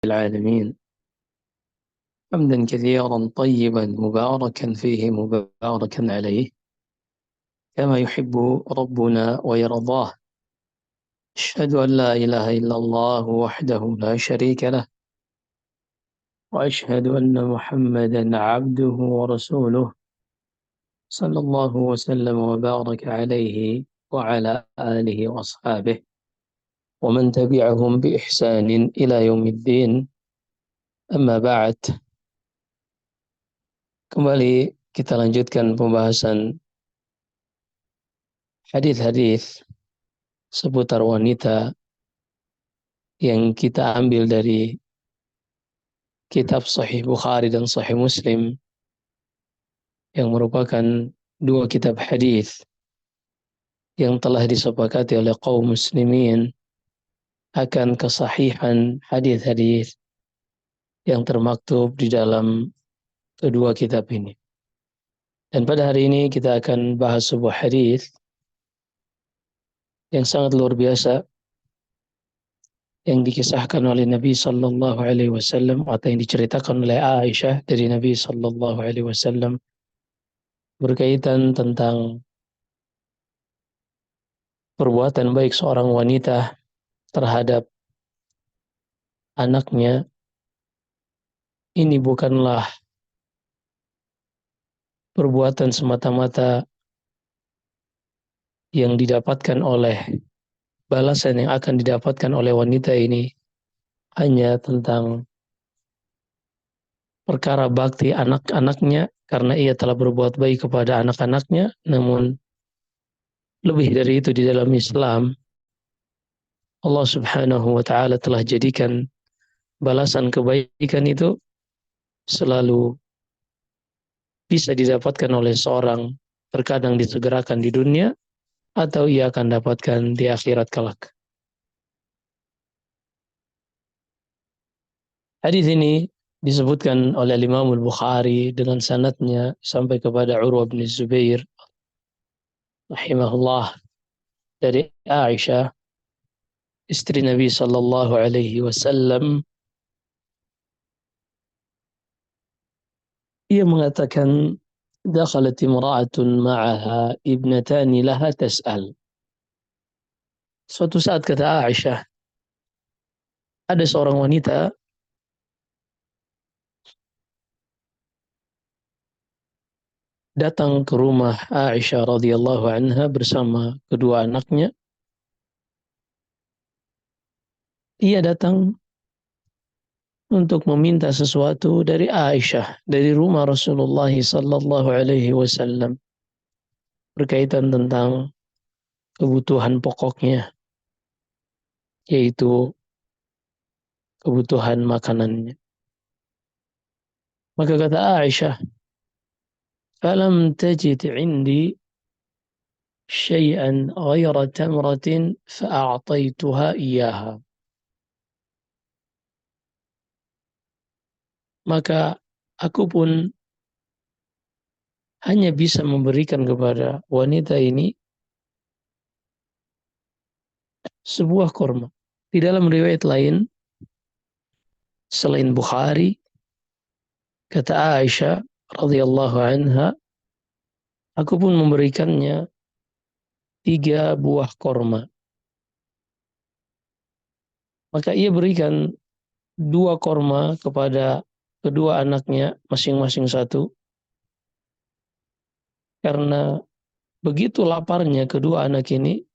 العالمين حمدا كثيرا طيبا مباركا فيه مباركا عليه كما يحب ربنا ويرضاه. أشهد أن لا إله إلا الله وحده لا شريك له، وأشهد أن محمدا عبده ورسوله صلى الله وسلم وبارك عليه وعلى آله وأصحابه ومن تبعهم بإحسان إلى يوم الدين. أما بعد، kembali kita lanjutkan pembahasan hadis-hadis seputar wanita yang kita ambil dari kitab Sahih Bukhari dan Sahih Muslim, yang merupakan dua kitab hadis yang telah disepakati oleh kaum muslimin akan kesahihan hadis-hadis yang termaktub di dalam kedua kitab ini. Dan pada hari ini kita akan bahas sebuah hadis yang sangat luar biasa yang dikisahkan oleh Nabi Sallallahu Alaihi Wasallam, atau yang diceritakan oleh Aisyah dari Nabi Sallallahu Alaihi Wasallam, berkaitan tentang perbuatan baik seorang wanita terhadap anaknya. Ini bukanlah perbuatan semata-mata yang didapatkan oleh balasan yang akan didapatkan oleh wanita ini hanya tentang perkara bakti anak-anaknya karena ia telah berbuat baik kepada anak-anaknya, namun lebih dari itu, di dalam Islam Allah Subhanahu wa taala telah jadikan balasan kebaikan itu selalu bisa didapatkan oleh seorang, terkadang disegerakan di dunia atau ia akan dapatkan di akhirat kelak. Hadis ini disebutkan oleh Imam Al-Bukhari dengan sanadnya sampai kepada Urwah bin Zubair rahimahullah dari Aisyah, istri Nabi sallallahu alaihi wasallam. Ia mengatakan, dakhalat imra'atun ma'aha ibnatani laha tas'al. Suatu saat, kata Aisyah, ada seorang wanita datang ke rumah Aisyah radhiyallahu anha bersama kedua anaknya. Ia datang untuk meminta sesuatu dari Aisyah, dari rumah Rasulullah sallallahu alaihi wasallam, berkaitan tentang kebutuhan pokoknya, yaitu kebutuhan makanannya. Maka kata Aisyah, "Falam tajid 'indi syai'an ghaira tamratin fa'a'taituha iyyaha." Maka aku pun hanya bisa memberikan kepada wanita ini sebuah kurma. Di dalam riwayat lain selain Bukhari, kata Aisyah radhiyallahu anha, aku pun memberikannya 3 buah kurma. Maka ia berikan 2 kurma kepada kedua anaknya, masing-masing 1. Karena begitu laparnya kedua anak ini,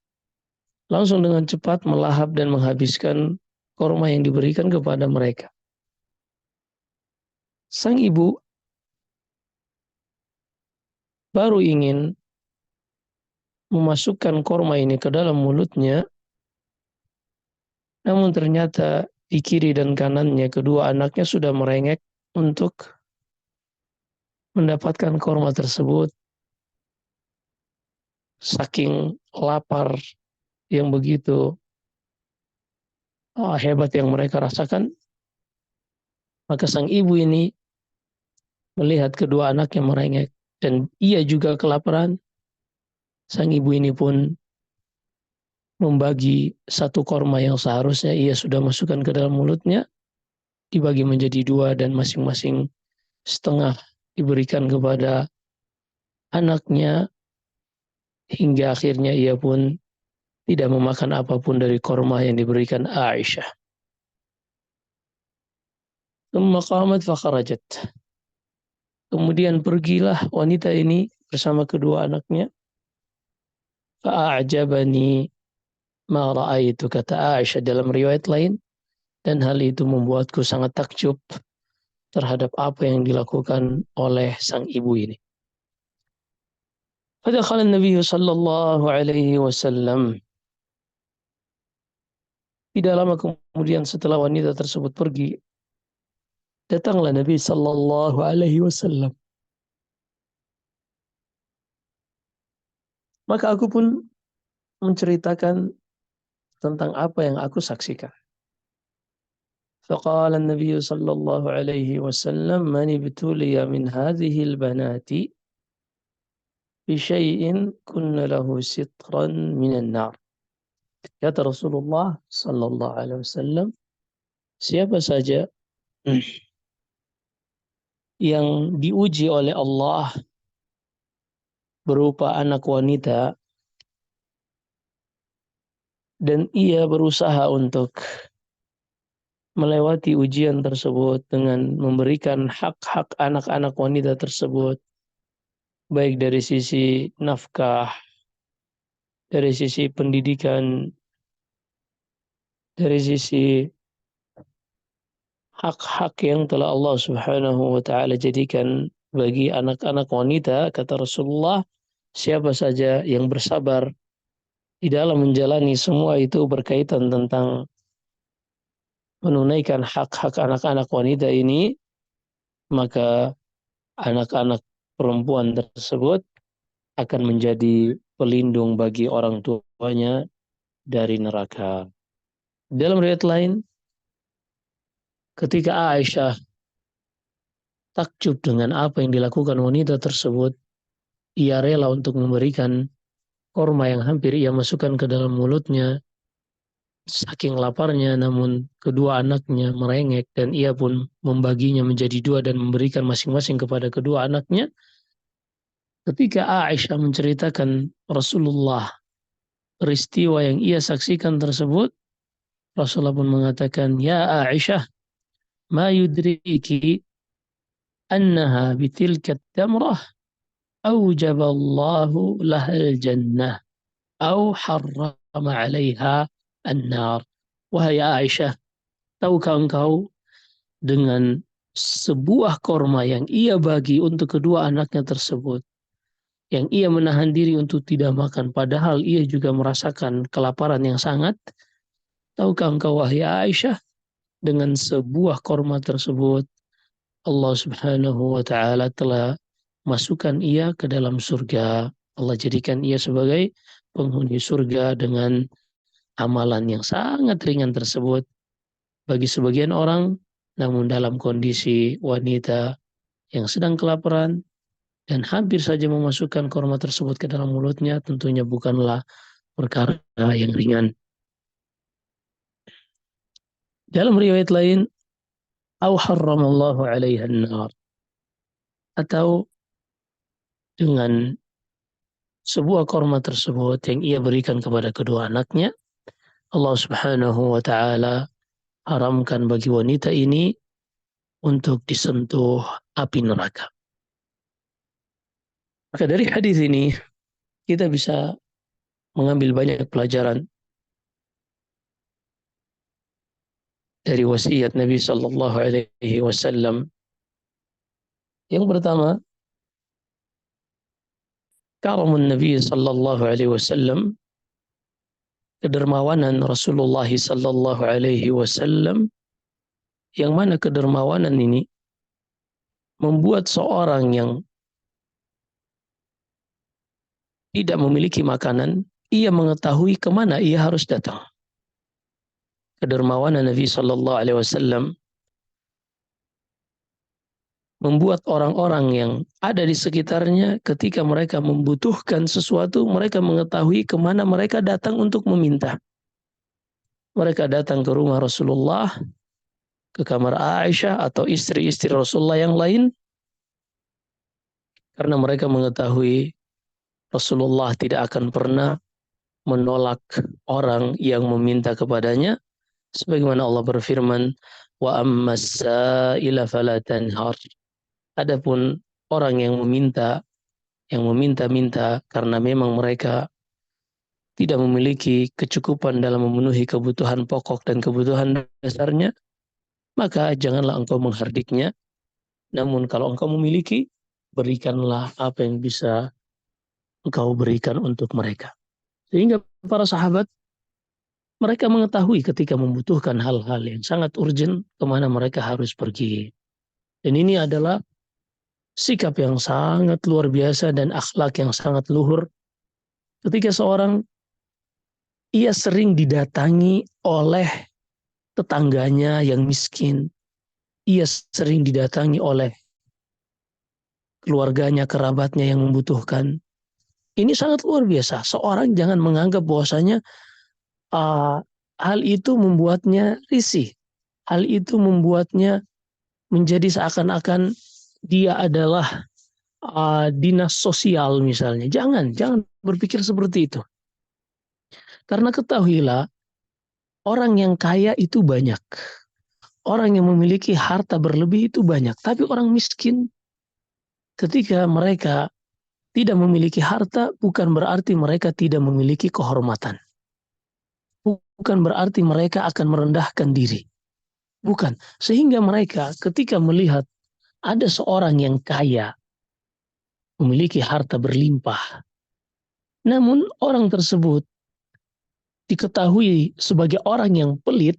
langsung dengan cepat melahap dan menghabiskan kurma yang diberikan kepada mereka. Sang ibu baru ingin memasukkan kurma ini ke dalam mulutnya, namun ternyata di kiri dan kanannya kedua anaknya sudah merengek untuk mendapatkan kurma tersebut. Saking lapar yang begitu hebat yang mereka rasakan, maka sang ibu ini melihat kedua anaknya merengek dan ia juga kelaparan. Sang ibu ini pun membagi 1 kurma yang seharusnya ia sudah masukkan ke dalam mulutnya, dibagi menjadi dua dan masing-masing setengah diberikan kepada anaknya, hingga akhirnya ia pun tidak memakan apapun dari korma yang diberikan Aisyah. Kemudian pergilah wanita ini bersama kedua anaknya. Fa'ajabani ma ra'aitu, kata Aisyah dalam riwayat lain, dan hal itu membuatku sangat takjub terhadap apa yang dilakukan oleh sang ibu ini. Fadakhala Nabi sallallahu alaihi wasallam. Tidak lama kemudian setelah wanita tersebut pergi, datanglah Nabi sallallahu alaihi wasallam. Maka aku pun menceritakan tentang apa yang aku saksikan. فقال النبي صلى الله عليه وسلم من ابتلي من هذه البنات بشيء كن له سترا من النار. Kata Rasulullah sallallahu alaihi wasallam, siapa saja yang diuji oleh Allah berupa anak wanita dan ia berusaha untuk melewati ujian tersebut dengan memberikan hak-hak anak-anak wanita tersebut, baik dari sisi nafkah, dari sisi pendidikan, dari sisi hak-hak yang telah Allah Subhanahu wa taala jadikan bagi anak-anak wanita, kata Rasulullah, siapa saja yang bersabar di dalam menjalani semua itu berkaitan tentang menunaikan hak-hak anak-anak wanita ini, maka anak-anak perempuan tersebut akan menjadi pelindung bagi orang tuanya dari neraka. Dalam riwayat lain, ketika Aisyah takjub dengan apa yang dilakukan wanita tersebut, ia rela untuk memberikan korma yang hampir ia masukkan ke dalam mulutnya, saking laparnya, namun kedua anaknya merengek dan ia pun membaginya menjadi dua dan memberikan masing-masing kepada kedua anaknya. Ketika Aisyah menceritakan Rasulullah peristiwa yang ia saksikan tersebut, Rasulullah pun mengatakan, "Ya Aisyah, ma yudriki annaha bitilka tamrah aujaballahu lahal jannah au harrama 'alaiha an-nar." Wahai Aisyah, tahukah engkau dengan sebuah korma yang ia bagi untuk kedua anaknya tersebut, yang ia menahan diri untuk tidak makan, padahal ia juga merasakan kelaparan yang sangat. Tahukah engkau, wahai Aisyah, dengan sebuah korma tersebut, Allah Subhanahu wa Ta'ala telah masukkan ia ke dalam surga. Allah jadikan ia sebagai penghuni surga dengan amalan yang sangat ringan tersebut bagi sebagian orang, namun dalam kondisi wanita yang sedang kelaparan dan hampir saja memasukkan korma tersebut ke dalam mulutnya, tentunya bukanlah perkara yang ringan. Dalam riwayat lain, au harramallahu 'alaiha an-nar, atau dengan sebuah korma tersebut yang ia berikan kepada kedua anaknya, Allah Subhanahu wa taala haramkan bagi wanita ini untuk disentuh api neraka. Maka dari hadis ini kita bisa mengambil banyak pelajaran dari wasiat Nabi sallallahu alaihi wasallam. Yang pertama, karamun Nabi sallallahu alaihi wasallam, kedermawanan Rasulullah sallallahu alaihi wasallam, yang mana kedermawanan ini membuat seorang yang tidak memiliki makanan, ia mengetahui kemana ia harus datang. Kedermawanan Nabi sallallahu alaihi wasallam membuat orang-orang yang ada di sekitarnya ketika mereka membutuhkan sesuatu, mereka mengetahui kemana mereka datang untuk meminta. Mereka datang ke rumah Rasulullah ke kamar Aisyah atau istri-istri Rasulullah yang lain, karena mereka mengetahui Rasulullah tidak akan pernah menolak orang yang meminta kepadanya, sebagaimana Allah berfirman, wa ammas sa'ila fala tanhar. Adapun orang yang meminta-minta karena memang mereka tidak memiliki kecukupan dalam memenuhi kebutuhan pokok dan kebutuhan dasarnya, maka janganlah engkau menghardiknya. Namun kalau engkau memiliki, berikanlah apa yang bisa engkau berikan untuk mereka. Sehingga para sahabat, mereka mengetahui ketika membutuhkan hal-hal yang sangat urgent, kemana mereka harus pergi. Dan ini adalah sikap yang sangat luar biasa dan akhlak yang sangat luhur. Ketika seorang, ia sering didatangi oleh tetangganya yang miskin. Ia sering didatangi oleh keluarganya, kerabatnya yang membutuhkan. Ini sangat luar biasa. Seorang jangan menganggap bahwasanya hal itu membuatnya risih. Hal itu membuatnya menjadi seakan-akan dia adalah dinas sosial misalnya. Jangan berpikir seperti itu. Karena ketahuilah, orang yang kaya itu banyak. Orang yang memiliki harta berlebih itu banyak. Tapi orang miskin, ketika mereka tidak memiliki harta, bukan berarti mereka tidak memiliki kehormatan. Bukan berarti mereka akan merendahkan diri. Bukan. Sehingga mereka ketika melihat ada seorang yang kaya, memiliki harta berlimpah, namun orang tersebut diketahui sebagai orang yang pelit,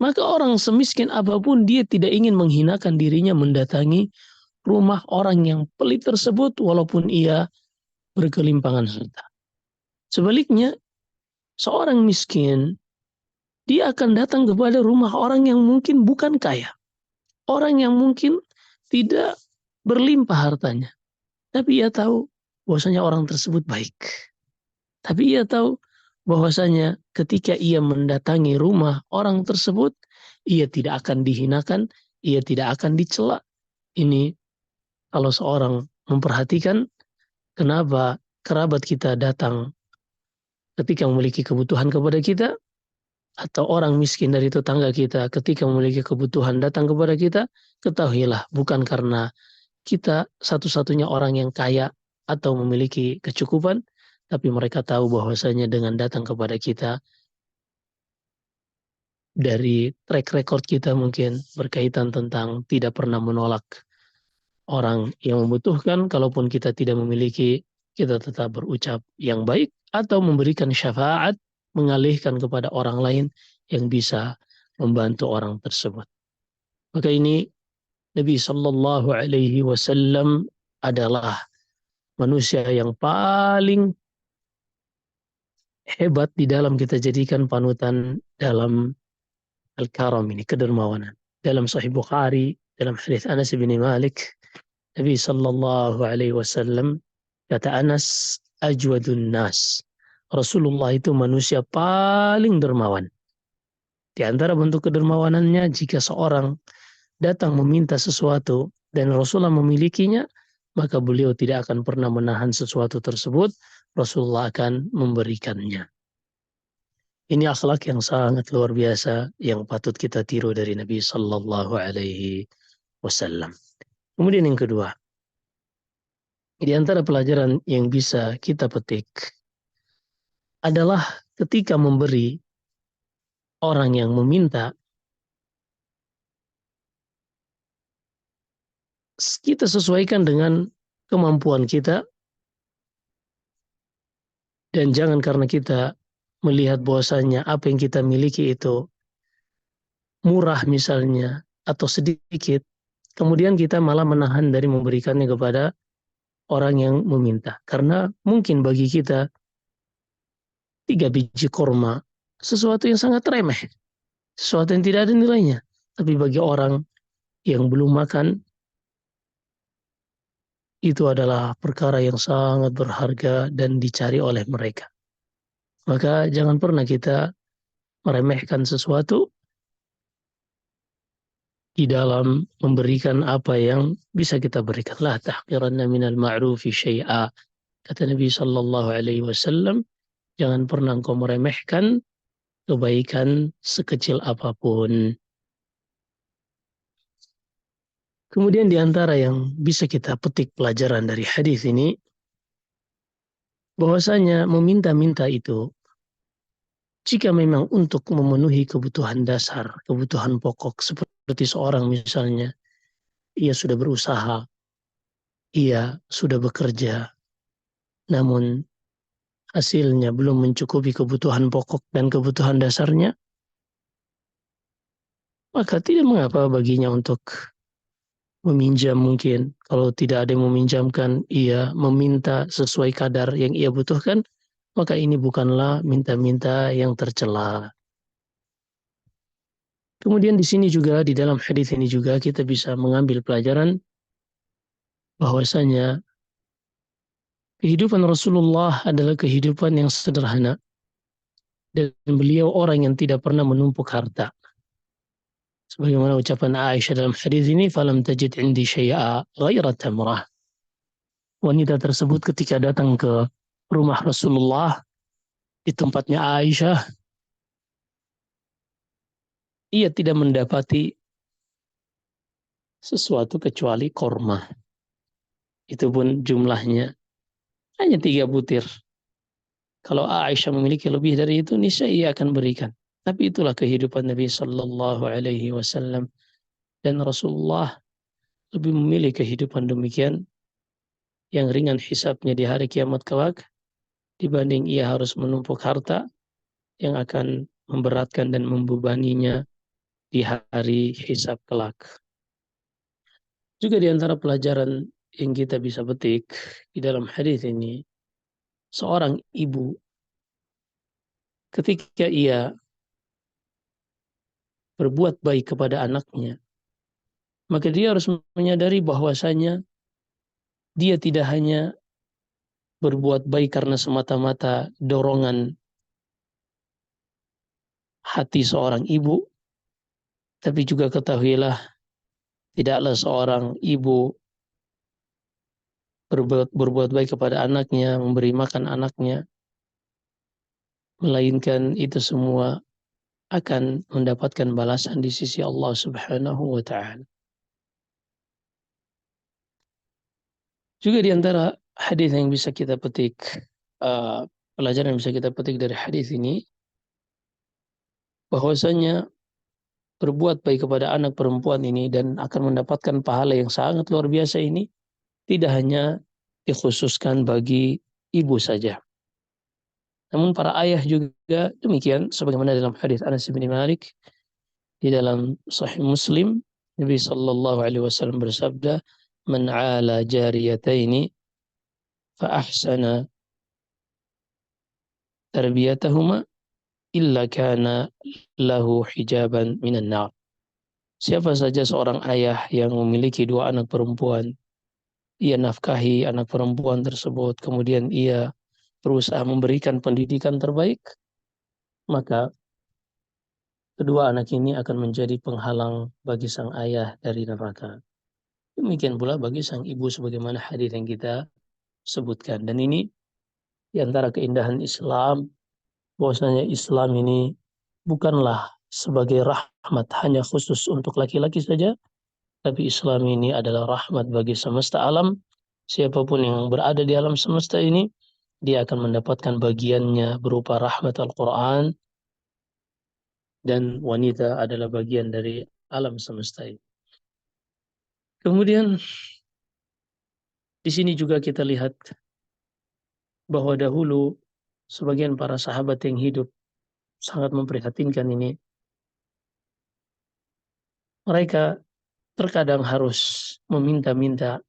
maka orang semiskin apapun dia tidak ingin menghinakan dirinya mendatangi rumah orang yang pelit tersebut walaupun ia berkelimpangan harta. Sebaliknya, seorang miskin dia akan datang kepada rumah orang yang mungkin bukan kaya. Orang yang mungkin tidak berlimpah hartanya. Tapi ia tahu bahwasanya orang tersebut baik. Tapi ia tahu bahwasanya ketika ia mendatangi rumah orang tersebut, ia tidak akan dihinakan, ia tidak akan dicela. Ini kalau seorang memperhatikan kenapa kerabat kita datang ketika memiliki kebutuhan kepada kita, atau orang miskin dari tetangga kita ketika memiliki kebutuhan datang kepada kita, ketahuilah bukan karena kita satu-satunya orang yang kaya atau memiliki kecukupan, tapi mereka tahu bahwasanya dengan datang kepada kita, dari track record kita mungkin berkaitan tentang tidak pernah menolak orang yang membutuhkan, kalaupun kita tidak memiliki, kita tetap berucap yang baik atau memberikan syafaat, mengalihkan kepada orang lain yang bisa membantu orang tersebut. Maka ini Nabi Shallallahu Alaihi Wasallam adalah manusia yang paling hebat di dalam kita jadikan panutan dalam al-karam ini, kedermawanan. Dalam Sahih Bukhari, dalam hadis Anas bin Malik, Nabi Shallallahu Alaihi Wasallam kata Anas, ajwadun nas. Rasulullah itu manusia paling dermawan. Di antara bentuk kedermawanannya, jika seorang datang meminta sesuatu dan Rasulullah memilikinya, maka beliau tidak akan pernah menahan sesuatu tersebut. Rasulullah akan memberikannya. Ini akhlak yang sangat luar biasa yang patut kita tiru dari Nabi Sallallahu Alaihi Wasallam. Kemudian yang kedua, di antara pelajaran yang bisa kita petik adalah ketika memberi orang yang meminta, kita sesuaikan dengan kemampuan kita, dan jangan karena kita melihat bahwasanya apa yang kita miliki itu murah misalnya atau sedikit, kemudian kita malah menahan dari memberikannya kepada orang yang meminta. Karena mungkin bagi kita 3 biji kurma sesuatu yang sangat remeh, sesuatu yang tidak ada nilainya. Tapi bagi orang yang belum makan, itu adalah perkara yang sangat berharga dan dicari oleh mereka. Maka jangan pernah kita meremehkan sesuatu di dalam memberikan apa yang bisa kita berikan. La tahqiranna minal ma'rufi syai'a. Kata Nabi Sallallahu Alaihi Wasallam, jangan pernah engkau meremehkan kebaikan sekecil apapun. Kemudian di antara yang bisa kita petik pelajaran dari hadis ini, bahwasanya meminta-minta itu, jika memang untuk memenuhi kebutuhan dasar, kebutuhan pokok, seperti seorang misalnya, ia sudah berusaha, ia sudah bekerja, namun hasilnya belum mencukupi kebutuhan pokok dan kebutuhan dasarnya, maka tidak mengapa baginya untuk meminjam mungkin. Kalau tidak ada yang meminjamkan, ia meminta sesuai kadar yang ia butuhkan, maka ini bukanlah minta-minta yang tercela. Kemudian di sini juga, di dalam hadis ini juga kita bisa mengambil pelajaran bahwasanya kehidupan Rasulullah adalah kehidupan yang sederhana dan beliau orang yang tidak pernah menumpuk harta. Sebagaimana ucapan Aisyah dalam hadis ini, "Falam tajid indi syai'a ghaira tamrah." Wanita tersebut ketika datang ke rumah Rasulullah di tempatnya Aisyah, ia tidak mendapati sesuatu kecuali korma. Itu pun jumlahnya hanya 3 butir. Kalau Aisyah memiliki lebih dari itu, niscaya ia akan berikan. Tapi itulah kehidupan Nabi Sallallahu Alaihi Wasallam, dan Rasulullah lebih memilih kehidupan demikian yang ringan hisabnya di hari kiamat kelak dibanding ia harus menumpuk harta yang akan memberatkan dan membebaninya di hari hisab kelak. Juga di antara pelajaran yang kita bisa petik di dalam hadis ini, seorang ibu ketika ia berbuat baik kepada anaknya, maka dia harus menyadari bahwasanya dia tidak hanya berbuat baik karena semata-mata dorongan hati seorang ibu, tapi juga ketahuilah tidaklah seorang ibu berbuat baik kepada anaknya, memberi makan anaknya, melainkan itu semua akan mendapatkan balasan di sisi Allah Subhanahu wa taala. Juga di antara hadis yang bisa kita petik, pelajaran yang bisa kita petik dari hadis ini, bahwasanya berbuat baik kepada anak perempuan ini dan akan mendapatkan pahala yang sangat luar biasa ini tidak hanya dikhususkan bagi ibu saja. Namun para ayah juga demikian, sebagaimana dalam hadis Anas bin Malik di dalam Sahih Muslim, Nabi Sallallahu Alaihi Wasallam bersabda, "Man 'ala jariyataini fa ahsana tarbiyatahuma illa kana lahu hijaban minan nar." Siapa saja seorang ayah yang memiliki 2 anak perempuan, ia nafkahi anak perempuan tersebut, kemudian ia berusaha memberikan pendidikan terbaik, maka kedua anak ini akan menjadi penghalang bagi sang ayah dari neraka. Demikian pula bagi sang ibu sebagaimana hadis yang kita sebutkan. Dan ini di antara keindahan Islam, bahwasanya Islam ini bukanlah sebagai rahmat hanya khusus untuk laki-laki saja, tapi Islam ini adalah rahmat bagi semesta alam. Siapapun yang berada di alam semesta ini, dia akan mendapatkan bagiannya berupa rahmat Al-Quran, dan wanita adalah bagian dari alam semesta ini. Kemudian di sini juga kita lihat bahwa dahulu sebagian para sahabat yang hidup sangat memprihatinkan ini. Mereka terkadang harus meminta-minta,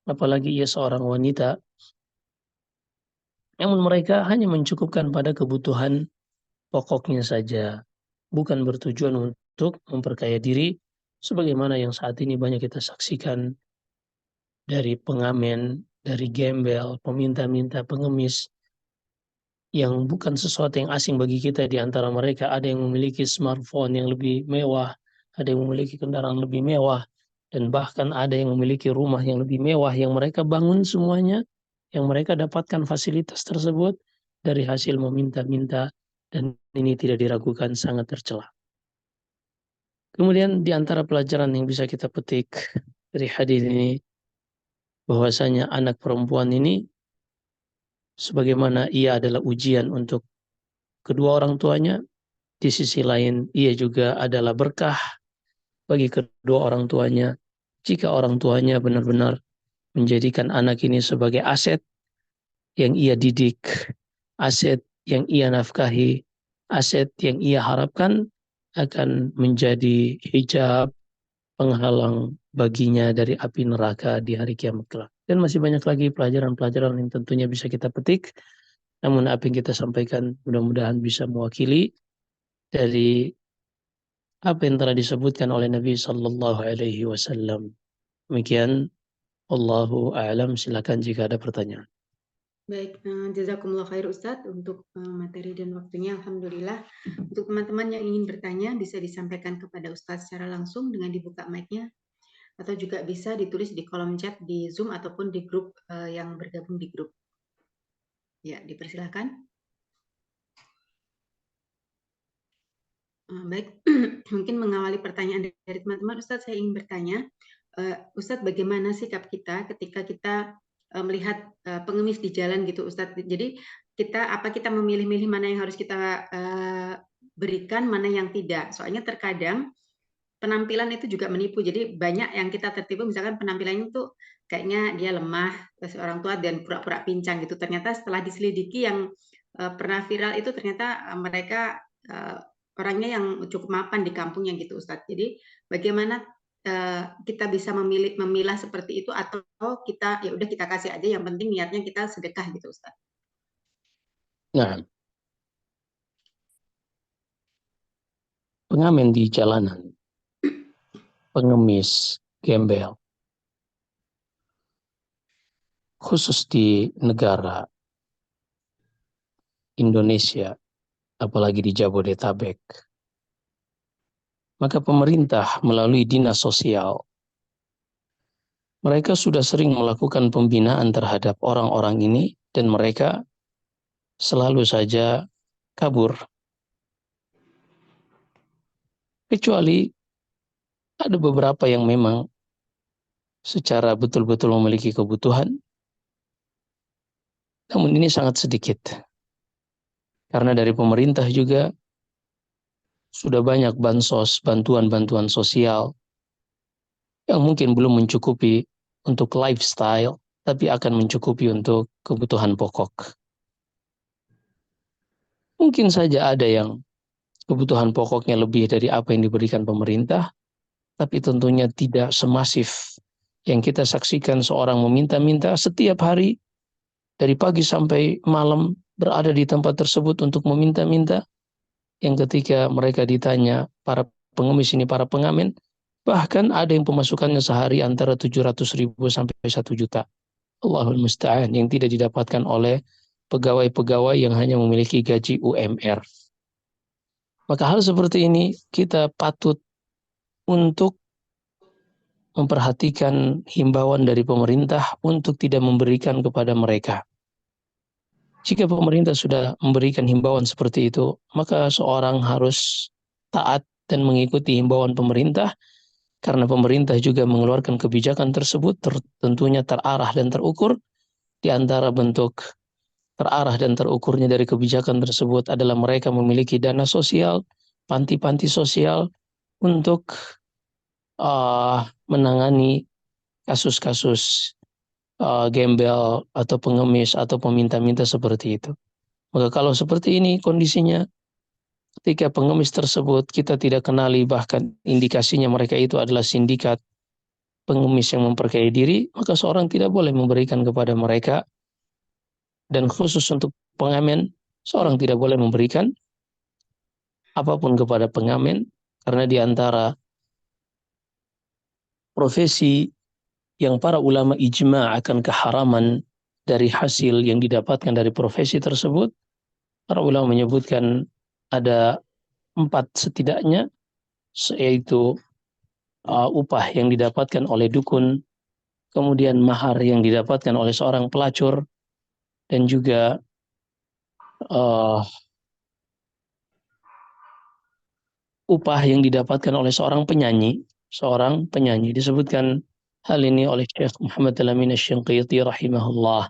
apalagi ia seorang wanita, namun mereka hanya mencukupkan pada kebutuhan pokoknya saja, bukan bertujuan untuk memperkaya diri, sebagaimana yang saat ini banyak kita saksikan dari pengamen, dari gembel, peminta-minta, pengemis, yang bukan sesuatu yang asing bagi kita. Di antara mereka ada yang memiliki smartphone yang lebih mewah, ada yang memiliki kendaraan lebih mewah, dan bahkan ada yang memiliki rumah yang lebih mewah yang mereka bangun semuanya, yang mereka dapatkan fasilitas tersebut dari hasil meminta-minta, dan ini tidak diragukan sangat tercela. Kemudian di antara pelajaran yang bisa kita petik dari hadis ini, bahwasanya anak perempuan ini sebagaimana ia adalah ujian untuk kedua orang tuanya, di sisi lain ia juga adalah berkah bagi kedua orang tuanya jika orang tuanya benar-benar menjadikan anak ini sebagai aset yang ia didik, aset yang ia nafkahi, aset yang ia harapkan akan menjadi hijab penghalang baginya dari api neraka di hari kiamat kelak. Dan masih banyak lagi pelajaran-pelajaran yang tentunya bisa kita petik. Namun apa yang kita sampaikan mudah-mudahan bisa mewakili dari apa yang telah disebutkan oleh Nabi Sallallahu Alaihi Wasallam. Demikian, Allahu a'lam. Silakan jika ada pertanyaan. Baik, jazakumullah khair Ustadz untuk materi dan waktunya. Alhamdulillah. Untuk teman-teman yang ingin bertanya bisa disampaikan kepada Ustadz secara langsung dengan dibuka mic-nya, atau juga bisa ditulis di kolom chat di Zoom ataupun di grup yang bergabung di grup. Ya, dipersilahkan. Baik, mungkin mengawali pertanyaan dari teman-teman, Ustadz saya ingin bertanya, Ustadz bagaimana sikap kita ketika kita melihat pengemis di jalan gitu Ustadz. Jadi kita memilih-milih mana yang harus kita berikan, mana yang tidak. Soalnya terkadang penampilan itu juga menipu. Jadi banyak yang kita tertipu, misalkan penampilannya itu kayaknya dia lemah, terus orang tua dan pura-pura pincang gitu. Ternyata setelah diselidiki yang pernah viral itu ternyata mereka orangnya yang cukup mapan di kampungnya gitu Ustadz. Jadi bagaimana kita bisa memilah seperti itu, atau kita ya udah kita kasih aja, yang penting niatnya kita sedekah gitu Ustaz. Nah, pengamen di jalanan, pengemis, gembel, khusus di negara Indonesia, apalagi di Jabodetabek, maka pemerintah melalui dinas sosial, mereka sudah sering melakukan pembinaan terhadap orang-orang ini, dan mereka selalu saja kabur. Kecuali ada beberapa yang memang secara betul-betul memiliki kebutuhan, namun ini sangat sedikit. Karena dari pemerintah juga sudah banyak bansos, bantuan-bantuan sosial yang mungkin belum mencukupi untuk lifestyle, tapi akan mencukupi untuk kebutuhan pokok. Mungkin saja ada yang kebutuhan pokoknya lebih dari apa yang diberikan pemerintah, tapi tentunya tidak semasif yang kita saksikan seorang meminta-minta setiap hari, dari pagi sampai malam berada di tempat tersebut untuk meminta-minta, yang ketika mereka ditanya, para pengemis ini, para pengamen, bahkan ada yang pemasukannya sehari antara 700.000 sampai 1 juta. Allahul Musta'an, yang tidak didapatkan oleh pegawai-pegawai yang hanya memiliki gaji UMR. Maka hal seperti ini kita patut untuk memperhatikan himbauan dari pemerintah untuk tidak memberikan kepada mereka. Jika pemerintah sudah memberikan himbauan seperti itu, maka seorang harus taat dan mengikuti himbauan pemerintah, karena pemerintah juga mengeluarkan kebijakan tersebut tentunya terarah dan terukur. Di antara bentuk terarah dan terukurnya dari kebijakan tersebut adalah mereka memiliki dana sosial, panti-panti sosial untuk menangani kasus-kasus gembel atau pengemis atau peminta-minta seperti itu. Maka kalau seperti ini kondisinya, ketika pengemis tersebut kita tidak kenali, bahkan indikasinya mereka itu adalah sindikat pengemis yang memperkaya diri, maka seorang tidak boleh memberikan kepada mereka. Dan khusus untuk pengamen, seorang tidak boleh memberikan apapun kepada pengamen, karena di antara profesi yang para ulama ijma' akan keharaman dari hasil yang didapatkan dari profesi tersebut, para ulama menyebutkan ada 4 setidaknya. yaitu upah yang didapatkan oleh dukun, kemudian mahar yang didapatkan oleh seorang pelacur, dan juga uh, upah yang didapatkan oleh seorang penyanyi. Disebutkan hal ini oleh Syekh Muhammad Al-Amin Asy-Syanqiti rahimahullah.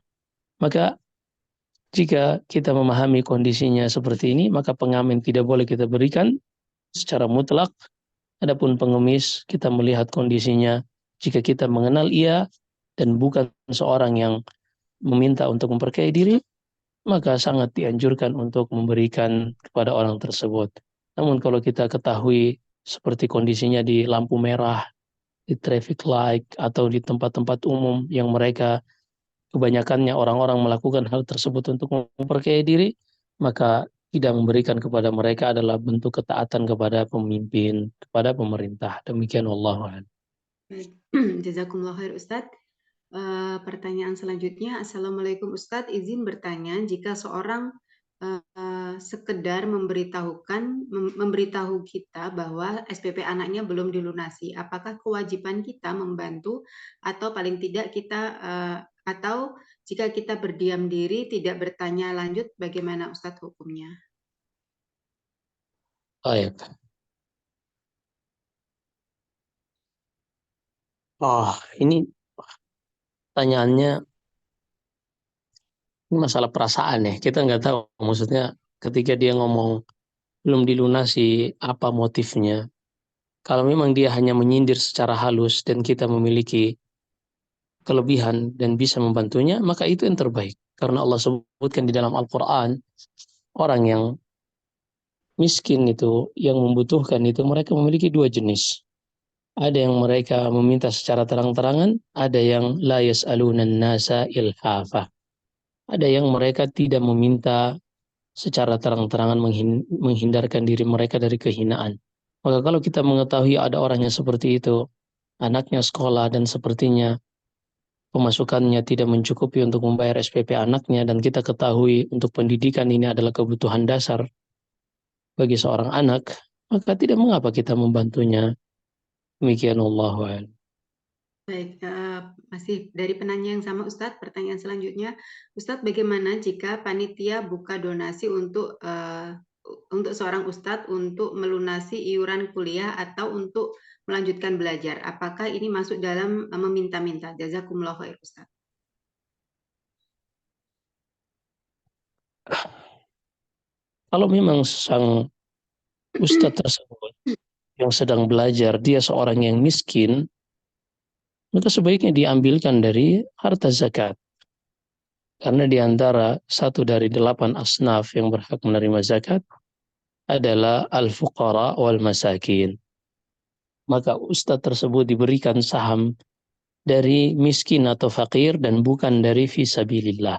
Maka jika kita memahami kondisinya seperti ini, maka pengamen tidak boleh kita berikan secara mutlak. Adapun pengemis, kita melihat kondisinya. Jika kita mengenal ia dan bukan seorang yang meminta untuk memperkaya diri, maka sangat dianjurkan untuk memberikan kepada orang tersebut. Namun kalau kita ketahui seperti kondisinya di lampu merah, di traffic light, atau di tempat-tempat umum yang mereka kebanyakannya orang-orang melakukan hal tersebut untuk memperkaya diri, maka tidak memberikan kepada mereka adalah bentuk ketaatan kepada pemimpin, kepada pemerintah. Demikian Allah. Baik. Jazakumullah khair Ustadz. Pertanyaan selanjutnya, Assalamualaikum Ustadz, izin bertanya, jika seorang sekedar memberitahu kita bahwa SPP anaknya belum dilunasi, apakah kewajiban kita membantu atau paling tidak kita atau jika kita berdiam diri tidak bertanya lanjut, bagaimana Ustadz hukumnya? Baik. Ini pertanyaannya masalah perasaan ya. Kita nggak tahu maksudnya ketika dia ngomong belum dilunasi apa motifnya. Kalau memang dia hanya menyindir secara halus dan kita memiliki kelebihan dan bisa membantunya, maka itu yang terbaik. Karena Allah sebutkan di dalam Al-Quran, orang yang miskin itu, yang membutuhkan itu, mereka memiliki dua jenis. Ada yang mereka meminta secara terang-terangan, ada yang la yas'alunan nasa ilhafa. Ada yang mereka tidak meminta secara terang-terangan, menghindarkan diri mereka dari kehinaan. Maka kalau kita mengetahui ada orang yang seperti itu, anaknya sekolah dan sepertinya pemasukannya tidak mencukupi untuk membayar SPP anaknya, dan kita ketahui untuk pendidikan ini adalah kebutuhan dasar bagi seorang anak, maka tidak mengapa kita membantunya. Demikian Allah. Baik, masih dari penanya yang sama Ustadz, pertanyaan selanjutnya, Ustadz bagaimana jika panitia buka donasi untuk seorang Ustadz untuk melunasi iuran kuliah atau untuk melanjutkan belajar? Apakah ini masuk dalam meminta-minta? Jazakumullah khair Ustadz. Kalau memang sang ustadz tersebut yang sedang belajar, dia seorang yang miskin, maka sebaiknya diambilkan dari harta zakat. Karena di antara 1 dari 8 asnaf yang berhak menerima zakat adalah al-fuqara wal masakin. Maka ustadz tersebut diberikan saham dari miskin atau fakir dan bukan dari fisabilillah.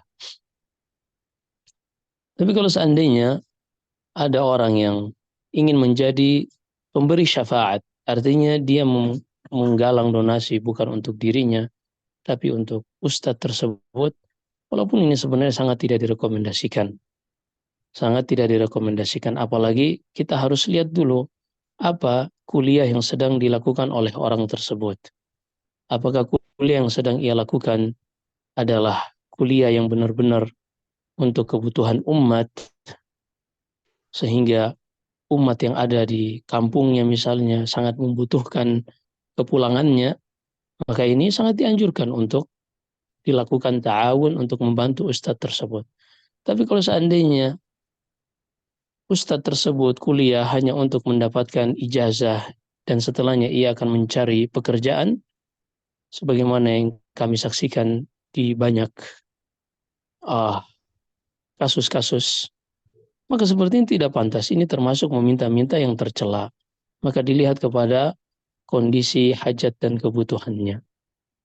Tapi kalau seandainya ada orang yang ingin menjadi pemberi syafaat, artinya dia menggalang donasi bukan untuk dirinya, tapi untuk ustadz tersebut, walaupun ini sebenarnya sangat tidak direkomendasikan. Sangat tidak direkomendasikan, apalagi kita harus lihat dulu apa kuliah yang sedang dilakukan oleh orang tersebut. Apakah kuliah yang sedang ia lakukan adalah kuliah yang benar-benar untuk kebutuhan umat, sehingga umat yang ada di kampungnya misalnya sangat membutuhkan kepulangannya, maka ini sangat dianjurkan untuk dilakukan ta'awun untuk membantu ustadz tersebut. Tapi kalau seandainya ustadz tersebut kuliah hanya untuk mendapatkan ijazah dan setelahnya ia akan mencari pekerjaan, sebagaimana yang kami saksikan di banyak kasus-kasus, maka seperti ini tidak pantas. Ini termasuk meminta-minta yang tercela. Maka dilihat kepada kondisi hajat dan kebutuhannya.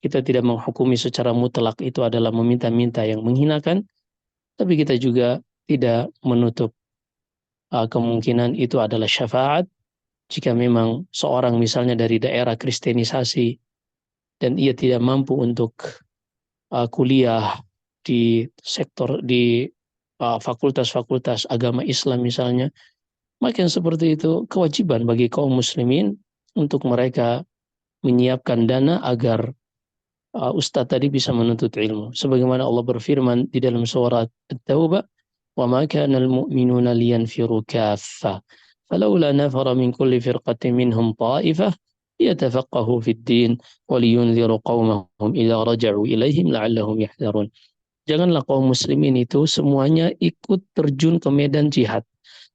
Kita tidak menghukumi secara mutlak itu adalah meminta-minta yang menghinakan, tapi kita juga tidak menutup kemungkinan itu adalah syafaat jika memang seorang misalnya dari daerah kristenisasi dan ia tidak mampu untuk kuliah di sektor di fakultas-fakultas agama Islam misalnya, Maka yang seperti itu kewajiban bagi kaum muslimin untuk mereka menyiapkan dana agar ustadz tadi bisa menuntut ilmu. Sebagaimana Allah berfirman di dalam surat At-Taubah, "Wa ma kana al-mu'minuna liyanfiru kaffah, falawla nafara min kulli firqatin minhum ta'ifah liyatafaqahu fid din wa liyunziru qaumahum idza raja'u ilaihim la'allahum yahdharun." Janganlah kaum muslimin itu semuanya ikut terjun ke medan jihad.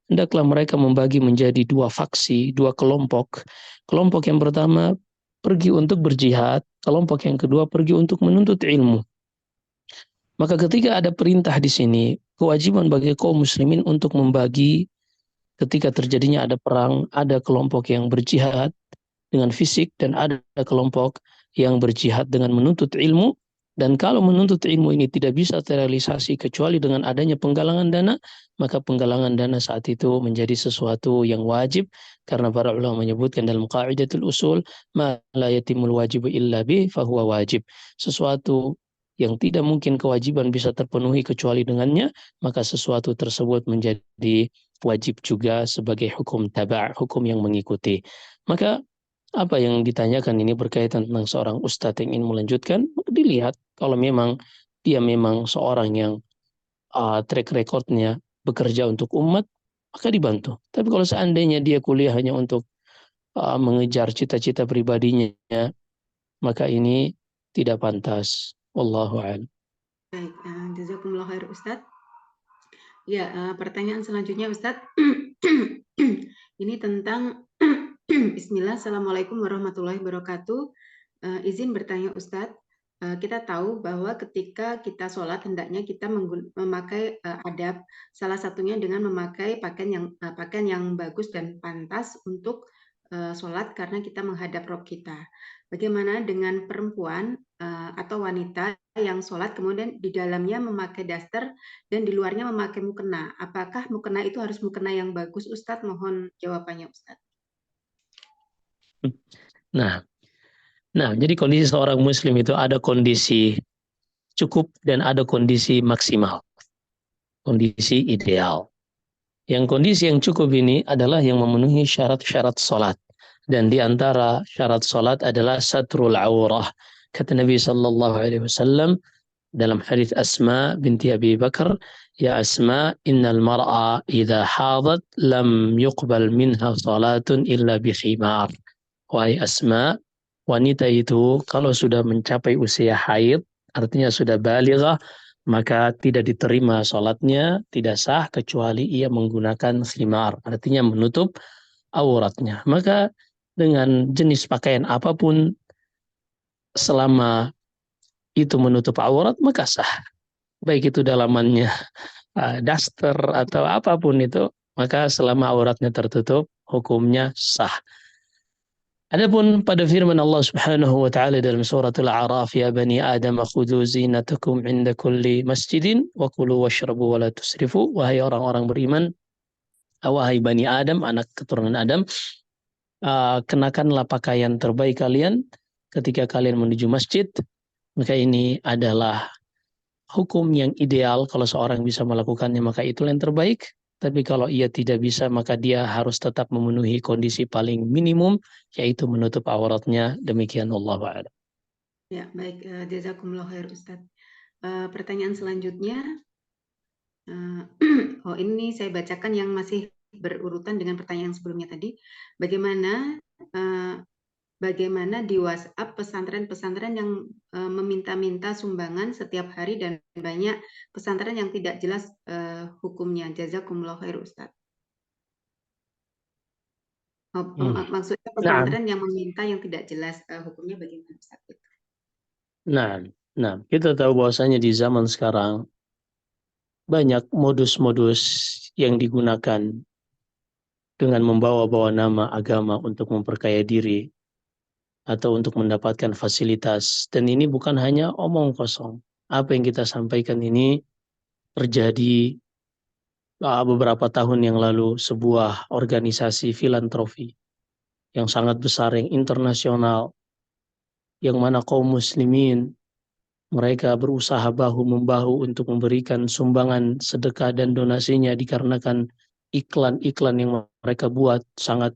Hendaklah mereka membagi menjadi dua faksi, dua kelompok. Kelompok yang pertama pergi untuk berjihad, kelompok yang kedua pergi untuk menuntut ilmu. Maka ketika ada perintah di sini, kewajiban bagi kaum muslimin untuk membagi ketika terjadinya ada perang, ada kelompok yang berjihad dengan fisik dan ada kelompok yang berjihad dengan menuntut ilmu. Dan kalau menuntut ilmu ini tidak bisa terrealisasi kecuali dengan adanya penggalangan dana, maka penggalangan dana saat itu menjadi sesuatu yang wajib, karena para ulama menyebutkan dalam qaidatul usul, ma la yatimul wajibu illa bih fahuwa wajib. Sesuatu yang tidak mungkin kewajiban bisa terpenuhi kecuali dengannya, maka sesuatu tersebut menjadi wajib juga sebagai hukum taba', hukum yang mengikuti. Maka apa yang ditanyakan ini berkaitan tentang seorang ustadz yang ingin melanjutkan, dilihat kalau memang dia memang seorang yang track recordnya bekerja untuk umat, maka dibantu. Tapi kalau seandainya dia kuliah hanya untuk mengejar cita-cita pribadinya, maka ini tidak pantas. Wallahu a'lam. Baik, jazakumullah khair Ustadz. Ya, pertanyaan selanjutnya Ustadz. Ini tentang Bismillah, Assalamualaikum warahmatullahi wabarakatuh. Izin bertanya Ustadz, kita tahu bahwa ketika kita sholat hendaknya kita memakai adab, salah satunya dengan memakai pakaian yang bagus dan pantas untuk sholat karena kita menghadap Rob kita. Bagaimana dengan perempuan atau wanita yang sholat kemudian di dalamnya memakai daster dan di luarnya memakai mukena? Apakah mukena itu harus mukena yang bagus Ustadz? Mohon jawabannya Ustadz. Nah, jadi kondisi seorang muslim itu ada kondisi cukup dan ada kondisi maksimal, kondisi ideal. Yang kondisi yang cukup ini adalah yang memenuhi syarat-syarat salat. Dan di antara syarat salat adalah satrul aurah. Kata Nabi sallallahu alaihi wasallam dalam hadis Asma binti Abi Bakar, "Ya Asma, innal mar'a idza hadat lam yuqbal minha salatun illa bi khimar." Wahai Asma, wanita itu kalau sudah mencapai usia haid, artinya sudah balighah, maka tidak diterima sholatnya, tidak sah kecuali ia menggunakan khimar, artinya menutup auratnya. Maka dengan jenis pakaian apapun selama itu menutup aurat, maka sah. Baik itu dalamannya daster atau apapun itu, maka selama auratnya tertutup, hukumnya sah. Adapun pada firman Allah Subhanahu wa taala dalam surat Al-A'raf, "Ya bani Adam khudhu zinatakum 'inda kulli masjidin wa kulu washrabu wa la tusrifu." Wahai orang-orang beriman, wahai bani Adam, anak keturunan Adam, kenakanlah pakaian terbaik kalian ketika kalian menuju masjid. Maka ini adalah hukum yang ideal. Kalau seorang bisa melakukannya, maka itulah yang terbaik. Tapi kalau ia tidak bisa, maka dia harus tetap memenuhi kondisi paling minimum, yaitu menutup auratnya. Demikian Allah Ta'ala. Ya, baik. Jazakumullah khair Ustadz. Pertanyaan selanjutnya, ini saya bacakan yang masih berurutan dengan pertanyaan sebelumnya tadi. Bagaimana di WhatsApp pesantren-pesantren yang meminta-minta sumbangan setiap hari dan banyak pesantren yang tidak jelas hukumnya. Jazakumullah khair Ustadz. Maksudnya pesantren yang meminta yang tidak jelas hukumnya bagaimana Ustadz? Nah, kita tahu bahwasanya di zaman sekarang banyak modus-modus yang digunakan dengan membawa-bawa nama agama untuk memperkaya diri atau untuk mendapatkan fasilitas. Dan ini bukan hanya omong kosong. Apa yang kita sampaikan ini terjadi beberapa tahun yang lalu, sebuah organisasi filantropi yang sangat besar, yang internasional, yang mana kaum muslimin mereka berusaha bahu-membahu untuk memberikan sumbangan sedekah dan donasinya dikarenakan iklan-iklan yang mereka buat sangat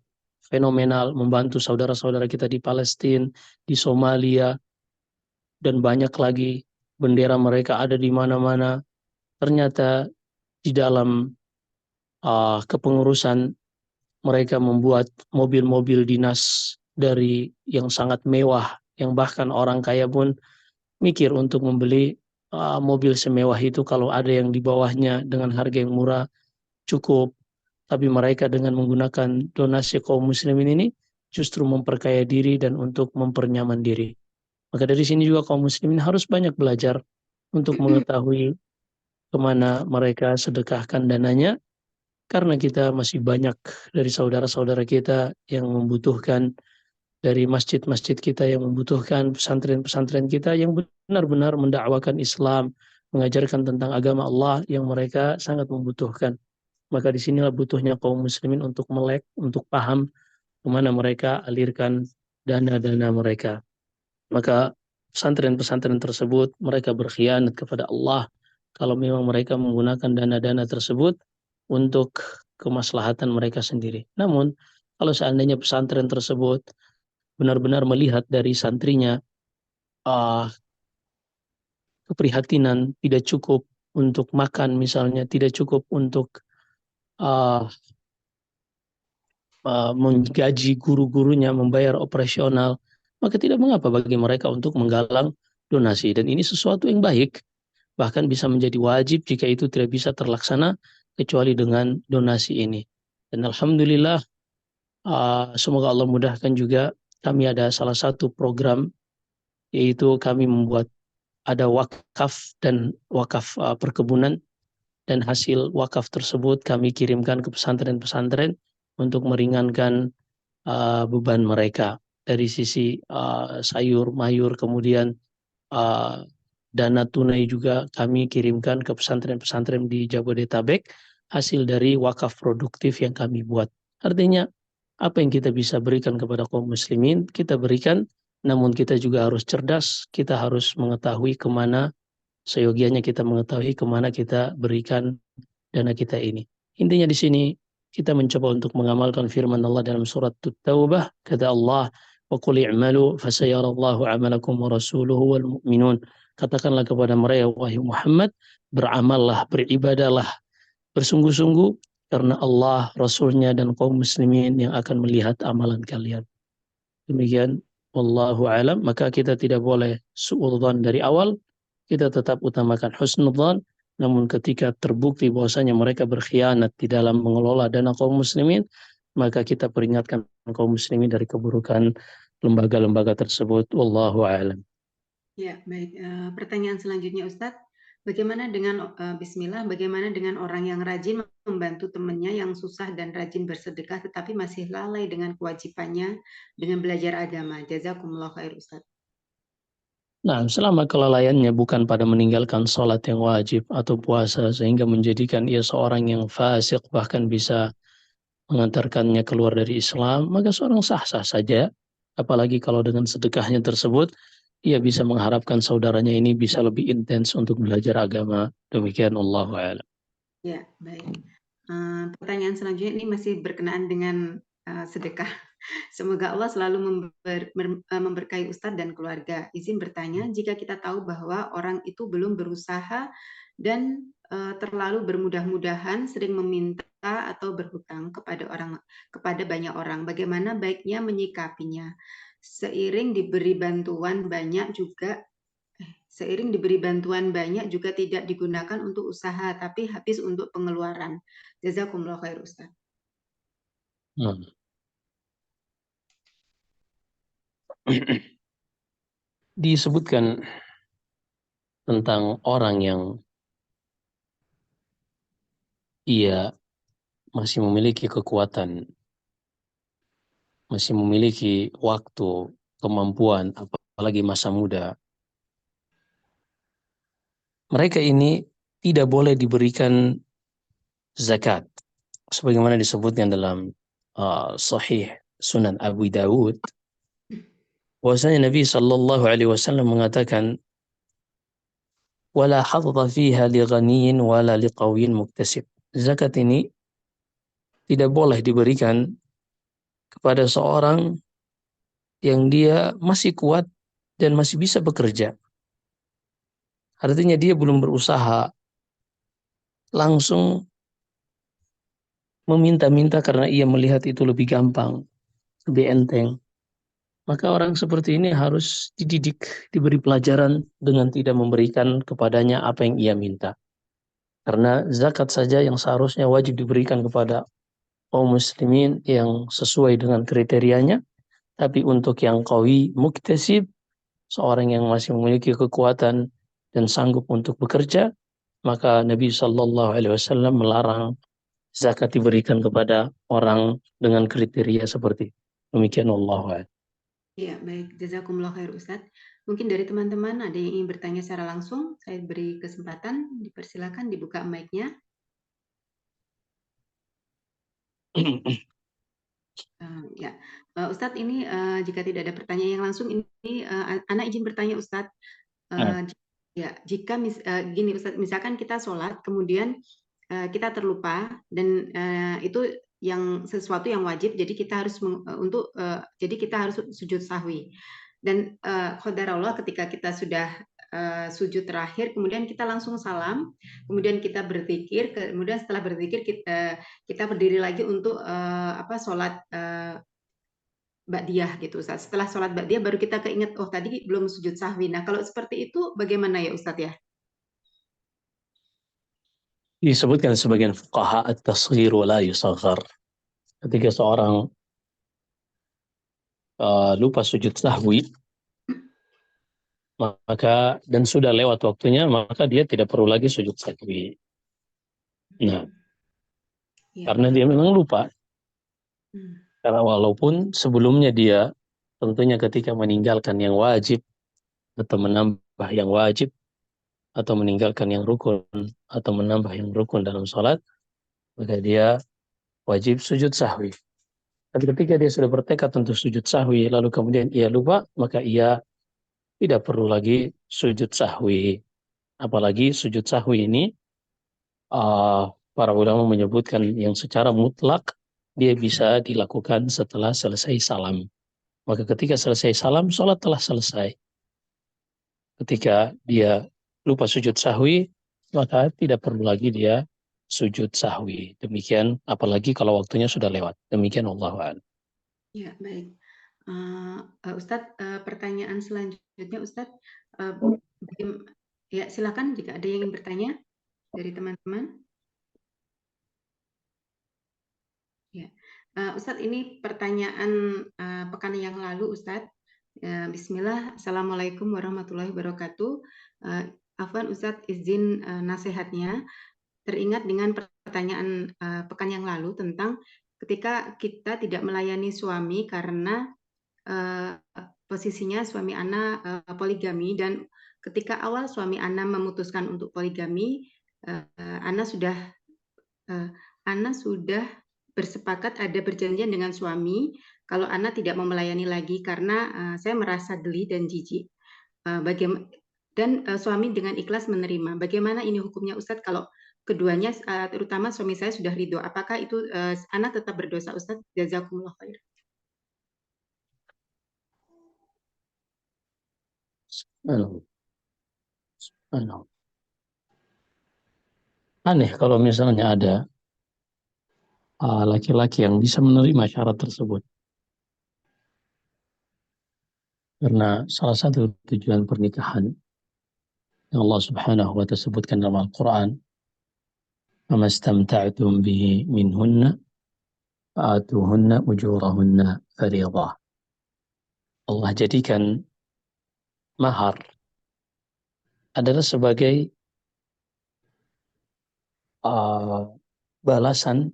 fenomenal, membantu saudara-saudara kita di Palestina, di Somalia, dan banyak lagi. Bendera mereka ada di mana-mana. Ternyata di dalam kepengurusan mereka membuat mobil-mobil dinas dari yang sangat mewah, yang bahkan orang kaya pun mikir untuk membeli mobil semewah itu kalau ada yang di bawahnya dengan harga yang murah cukup. Tapi mereka dengan menggunakan donasi kaum muslimin ini justru memperkaya diri dan untuk mempernyaman diri. Maka dari sini juga kaum muslimin harus banyak belajar untuk mengetahui kemana mereka sedekahkan dananya, karena kita masih banyak dari saudara-saudara kita yang membutuhkan, dari masjid-masjid kita yang membutuhkan, pesantren-pesantren kita yang benar-benar mendakwakan Islam, mengajarkan tentang agama Allah yang mereka sangat membutuhkan. Maka disinilah butuhnya kaum muslimin untuk melek, untuk paham kemana mereka alirkan dana-dana mereka. Maka pesantren-pesantren tersebut mereka berkhianat kepada Allah kalau memang mereka menggunakan dana-dana tersebut untuk kemaslahatan mereka sendiri. Namun kalau seandainya pesantren tersebut benar-benar melihat dari santrinya uh, keprihatinan, tidak cukup untuk makan misalnya, tidak cukup untuk uh, menggaji guru-gurunya, membayar operasional, maka tidak mengapa bagi mereka untuk menggalang donasi. Dan ini sesuatu yang baik, bahkan bisa menjadi wajib jika itu tidak bisa terlaksana kecuali dengan donasi ini. Dan alhamdulillah, semoga Allah mudahkan juga, kami ada salah satu program, yaitu kami membuat ada wakaf dan wakaf perkebunan, dan hasil wakaf tersebut kami kirimkan ke pesantren-pesantren untuk meringankan beban mereka dari sisi sayur mayur, kemudian uh, dana tunai juga kami kirimkan ke pesantren-pesantren di Jabodetabek hasil dari wakaf produktif yang kami buat. Artinya apa yang kita bisa berikan kepada kaum muslimin kita berikan, namun kita juga harus cerdas, kita harus mengetahui kemana, seyogianya kita mengetahui kemana kita berikan dana kita ini. Intinya di sini kita mencoba untuk mengamalkan firman Allah dalam surat At-Taubah. Kata Allah, wa qul i'malu fasayarallahu 'amalakum wa rasuluhu wal mu'minun. Katakanlah kepada mereka, wahai Muhammad, beramallah, beribadahlah, bersungguh-sungguh, karena Allah, Rasulnya, dan kaum muslimin yang akan melihat amalan kalian. Demikian, wallahu alam. Maka kita tidak boleh suudzon dari awal, kita tetap utamakan husnudzon. Namun ketika terbukti bahwasanya mereka berkhianat di dalam mengelola dana kaum muslimin, maka kita peringatkan kaum muslimin dari keburukan lembaga-lembaga tersebut. Wallahu a'lam. Ya, baik. Pertanyaan selanjutnya Ustadz, bagaimana dengan Bismillah, bagaimana dengan orang yang rajin membantu temannya yang susah dan rajin bersedekah tetapi masih lalai dengan kewajibannya dengan belajar agama? Jazakumullah khair Ustadz. Nah, selama kelalaiannya bukan pada meninggalkan sholat yang wajib atau puasa sehingga menjadikan ia seorang yang fasik, bahkan bisa mengantarkannya keluar dari Islam, maka seorang sah-sah saja. Apalagi kalau dengan sedekahnya tersebut, ia bisa mengharapkan saudaranya ini bisa lebih intens untuk belajar agama. Demikian Allahu a'lam. Ya, baik. Pertanyaan selanjutnya ini masih berkenaan dengan sedekah. Semoga Allah selalu memberkahi Ustadz dan keluarga. Izin bertanya, jika kita tahu bahwa orang itu belum berusaha dan terlalu bermudah-mudahan, sering meminta atau berhutang kepada banyak orang, bagaimana baiknya menyikapinya? Seiring diberi bantuan banyak juga tidak digunakan untuk usaha, tapi habis untuk pengeluaran. Jazakumullah khair Ustaz. Disebutkan tentang orang yang ia masih memiliki kekuatan, masih memiliki waktu, kemampuan, apalagi masa muda. Mereka ini tidak boleh diberikan zakat, sebagaimana disebutkan dalam Sahih Sunan Abu Dawud, bahwasanya Nabi Shallallahu Alaihi Wasallam mengatakan, wala hadza fiha li ghaniyin wala li qawiyyin muktasib. Zakat ini tidak boleh diberikan kepada seorang yang dia masih kuat dan masih bisa bekerja. Artinya dia belum berusaha, langsung meminta-minta karena ia melihat itu lebih gampang, lebih enteng. Maka orang seperti ini harus dididik, diberi pelajaran dengan tidak memberikan kepadanya apa yang ia minta. Karena zakat saja yang seharusnya wajib diberikan kepada kaum muslimin yang sesuai dengan kriterianya. Tapi untuk yang qawi, muktasib, seorang yang masih memiliki kekuatan dan sanggup untuk bekerja, maka Nabi Shallallahu Alaihi Wasallam melarang zakat diberikan kepada orang dengan kriteria seperti demikian. Allah. Ya, baik. Jazakumullah khair Ustadz. Mungkin dari teman-teman ada yang ingin bertanya secara langsung, saya beri kesempatan, dipersilakan dibuka mic-nya. Ya, Ustadz ini jika tidak ada pertanyaan yang langsung, ini Ana izin bertanya Ustadz. Nah, Ya, jika gini Ustadz, misalkan kita sholat, kemudian kita terlupa dan itu yang sesuatu yang wajib, jadi kita harus jadi kita harus sujud sahwi. Dan qadarullah ketika kita sudah sujud terakhir, kemudian kita langsung salam, kemudian kita berzikir, kemudian setelah berzikir kita berdiri lagi untuk sholat ba'diyah gitu Ustaz. Setelah sholat ba'diyah baru kita keinget, oh tadi belum sujud sahwi. Nah kalau seperti itu bagaimana ya Ustaz ya? disebutkan sebagian fuqaha at-tasghir wa la yusaghar. Ketika seorang lupa sujud sahwi, maka dan sudah lewat waktunya, maka dia tidak perlu lagi sujud sahwi. Nah, Ya, karena dia memang lupa. hmm. Karena walaupun sebelumnya dia tentunya ketika meninggalkan yang wajib atau menambah yang wajib atau meninggalkan yang rukun atau menambah yang rukun dalam sholat, maka dia wajib sujud sahwi. Tapi ketika dia sudah bertekad untuk sujud sahwi, lalu kemudian ia lupa, maka ia tidak perlu lagi sujud sahwi. Apalagi sujud sahwi ini, para ulama menyebutkan yang secara mutlak, dia bisa dilakukan setelah selesai salam. Maka ketika selesai salam, sholat telah selesai. Ketika dia lupa sujud sahwi, maka tidak perlu lagi dia sujud sahwi. Demikian, apalagi kalau waktunya sudah lewat. Demikian Allah. Ya, baik. Ustadz, pertanyaan selanjutnya Ustadz, ya silakan jika ada yang ingin bertanya dari teman-teman. Ya, Ustadz ini pertanyaan pekan yang lalu Ustadz. Bismillah, Assalamualaikum warahmatullahi wabarakatuh. Afwan Ustadz izin nasihatnya. Teringat dengan pertanyaan pekan yang lalu tentang ketika kita tidak melayani suami karena posisinya suami Ana poligami, dan ketika awal suami Ana memutuskan untuk poligami, Ana sudah bersepakat ada perjanjian dengan suami kalau Ana tidak mau melayani lagi karena saya merasa geli dan jijik. Dan suami dengan ikhlas menerima. Bagaimana ini hukumnya Ustadz kalau keduanya, terutama suami saya sudah ridho? Apakah itu Ana tetap berdosa Ustadz? Jazakumullah khair. Aneh kalau misalnya ada laki-laki yang bisa menerima syarat tersebut. Karena salah satu tujuan pernikahan yang Allah Subhanahu wa ta'ala sebutkan dalam Al-Quran, "Fama istamta'tum bihi minhunna fa'atuhunna ujurahunna fariidah." Allah jadikan mahar adalah sebagai balasan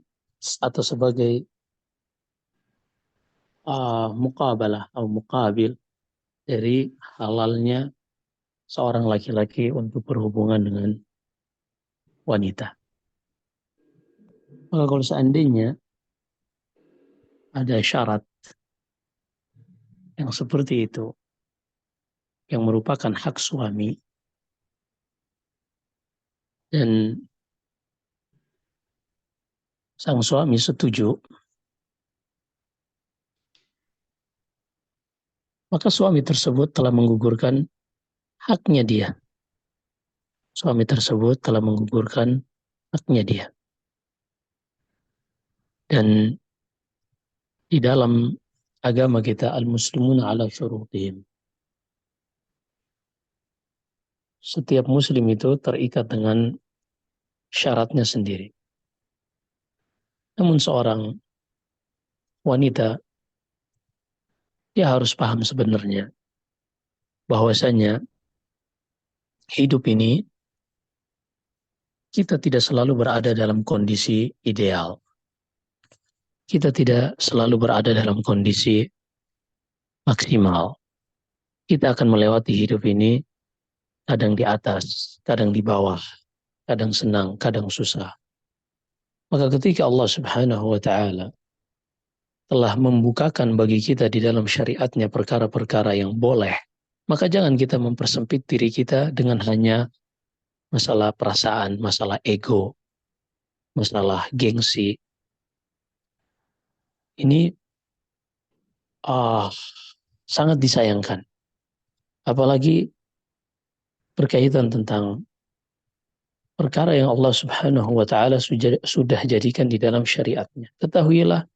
atau sebagai muqabalah atau muqabil dari halalnya seorang laki-laki untuk berhubungan dengan wanita. Maka kalau seandainya ada syarat yang seperti itu, yang merupakan hak suami, dan sang suami setuju, maka suami tersebut telah menggugurkan haknya dia. Suami tersebut telah menggugurkan haknya dia. Dan di dalam agama kita, al-muslimun ala syurutihim. Setiap muslim itu terikat dengan syaratnya sendiri. Namun seorang wanita, dia harus paham sebenarnya bahwasanya hidup ini kita tidak selalu berada dalam kondisi ideal. Kita tidak selalu berada dalam kondisi maksimal. Kita akan melewati hidup ini kadang di atas, kadang di bawah, kadang senang, kadang susah. Maka ketika Allah Subhanahu wa taala telah membukakan bagi kita di dalam syariatnya perkara-perkara yang boleh, maka jangan kita mempersempit diri kita dengan hanya masalah perasaan, masalah ego, masalah gengsi. Ini sangat disayangkan. Apalagi berkaitan tentang perkara yang Allah Subhanahu wa taala sudah jadikan di dalam syariatnya. Ketahuilah,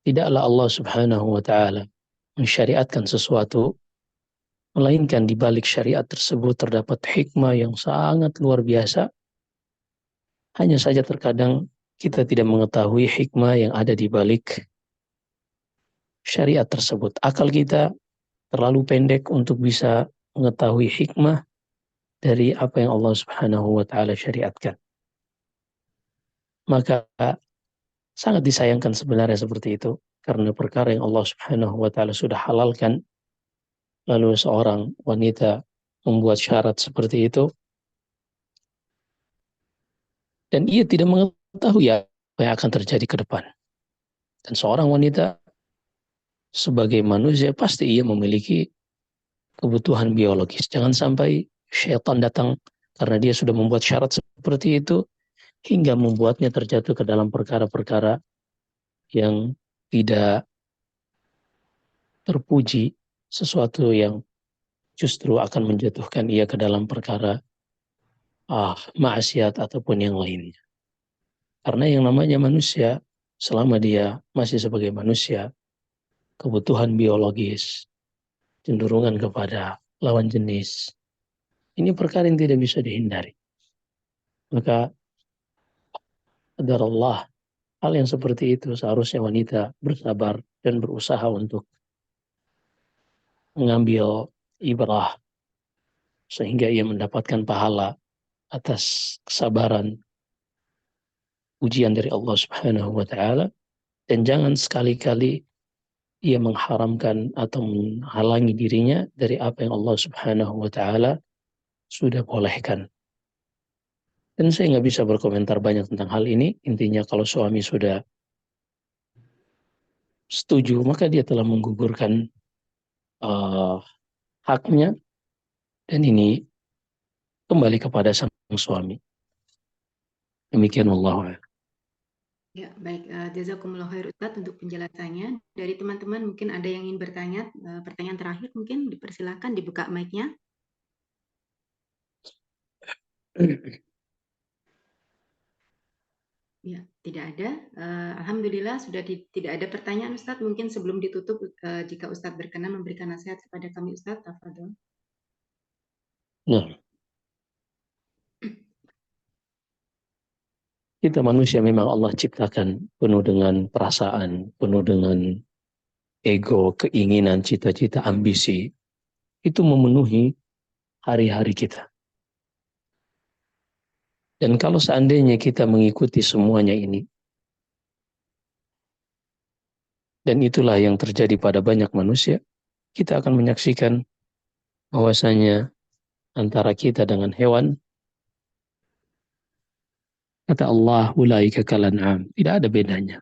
tidaklah Allah Subhanahu wa taala mensyariatkan sesuatu melainkan di balik syariat tersebut terdapat hikmah yang sangat luar biasa. Hanya saja terkadang kita tidak mengetahui hikmah yang ada di balik syariat tersebut. Akal kita terlalu pendek untuk bisa mengetahui hikmah dari apa yang Allah Subhanahu wa taala syariatkan. Maka sangat disayangkan sebenarnya seperti itu, karena perkara yang Allah Subhanahu wa taala sudah halalkan, lalu seorang wanita membuat syarat seperti itu dan ia tidak mengetahui apa yang akan terjadi ke depan. Dan seorang wanita sebagai manusia pasti ia memiliki kebutuhan biologis. Jangan sampai syaitan datang karena dia sudah membuat syarat seperti itu hingga membuatnya terjatuh ke dalam perkara-perkara yang tidak terpuji, sesuatu yang justru akan menjatuhkan ia ke dalam perkara maksiat ataupun yang lainnya. Karena yang namanya manusia, selama dia masih sebagai manusia, kebutuhan biologis, cenderungan kepada lawan jenis, ini perkara yang tidak bisa dihindari. Maka qadar Allah, hal yang seperti itu seharusnya wanita bersabar dan berusaha untuk mengambil ibrah sehingga ia mendapatkan pahala atas kesabaran ujian dari Allah Subhanahu wa taala, dan jangan sekali-kali ia mengharamkan atau menghalangi dirinya dari apa yang Allah Subhanahu wa taala sudah bolehkan. Dan saya nggak bisa berkomentar banyak tentang hal ini. Intinya kalau suami sudah setuju, maka dia telah menggugurkan haknya, dan ini kembali kepada sang suami. Demikian Allah. Ya, baik. Jazakumullah khair Ustadz untuk penjelasannya. Dari teman-teman mungkin ada yang ingin bertanya, pertanyaan terakhir mungkin dipersilakan dibuka mic-nya. Ya, tidak ada. Alhamdulillah sudah tidak ada pertanyaan Ustadz. Mungkin sebelum ditutup, jika Ustadz berkenan memberikan nasihat kepada kami Ustadz, tafadhol. Nah, kita manusia memang Allah ciptakan penuh dengan perasaan, penuh dengan ego, keinginan, cita-cita, ambisi. Itu memenuhi hari-hari kita. Dan kalau seandainya kita mengikuti semuanya ini, dan itulah yang terjadi pada banyak manusia, kita akan menyaksikan bahwasanya antara kita dengan hewan, kata Allah, ulaika kalan'am, tidak ada bedanya.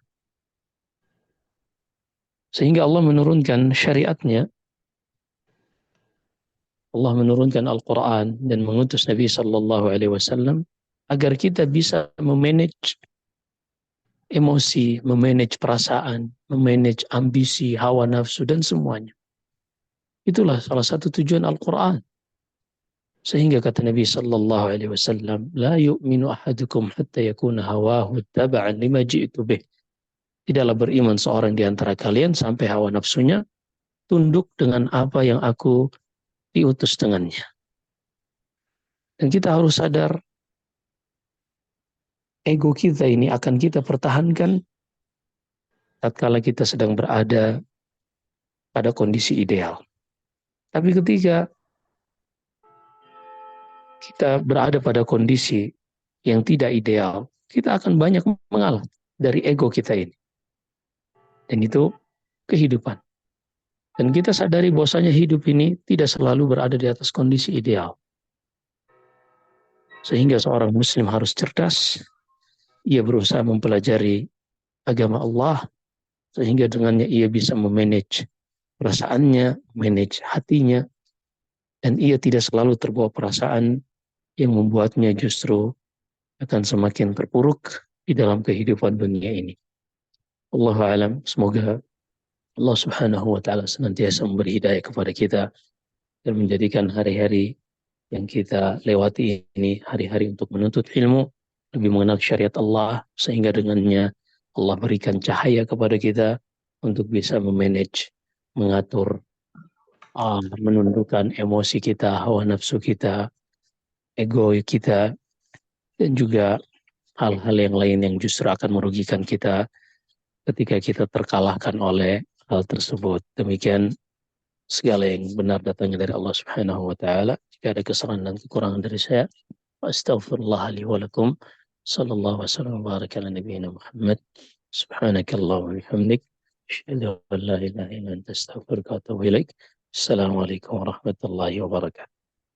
Sehingga Allah menurunkan syariatnya, Allah menurunkan Al-Quran dan mengutus Nabi Sallallahu Alaihi Wasallam agar kita bisa memanage emosi, memanage perasaan, memanage ambisi, hawa nafsu, dan semuanya. Itulah salah satu tujuan Al-Quran. Sehingga kata Nabi Sallallahu Alaihi Wasallam, la yu'minu ahadukum hatta yakuna hawahu taba'an lima ji'tu bih. Tidaklah beriman seorang di antara kalian sampai hawa nafsunya tunduk dengan apa yang aku diutus dengannya. Dan kita harus sadar, ego kita ini akan kita pertahankan tatkala kita sedang berada pada kondisi ideal. Tapi ketika kita berada pada kondisi yang tidak ideal, kita akan banyak mengalah dari ego kita ini. Dan itu kehidupan. Dan kita sadari bahwasanya hidup ini tidak selalu berada di atas kondisi ideal. Sehingga seorang muslim harus cerdas. Ia berusaha mempelajari agama Allah, sehingga dengannya ia bisa memanage perasaannya, manage hatinya, dan ia tidak selalu terbawa perasaan yang membuatnya justru akan semakin terpuruk di dalam kehidupan dunia ini. Allahu a'lam. Semoga Allah Subhanahu wa taala senantiasa memberi hidayah kepada kita dan menjadikan hari-hari yang kita lewati ini hari-hari untuk menuntut ilmu, lebih mengenal syariat Allah, sehingga dengannya Allah berikan cahaya kepada kita untuk bisa memanage, mengatur, menundukkan emosi kita, hawa nafsu kita, ego kita, dan juga hal-hal yang lain yang justru akan merugikan kita ketika kita terkalahkan oleh hal tersebut. Demikian segala yang benar datangnya dari Allah Subhanahu wa taala. Jika ada kesalahan dan kekurangan dari saya, astaghfirullah li wa lakum. Sallallahu wasallam wa baraka ala nabiyyina Muhammad. Subhanakallahumma wa bihamdik, asyhadu an la ilaha illa anta astaghfiruka wa atubu ilaik. Assalamualaikum warahmatullahi wabarakatuh.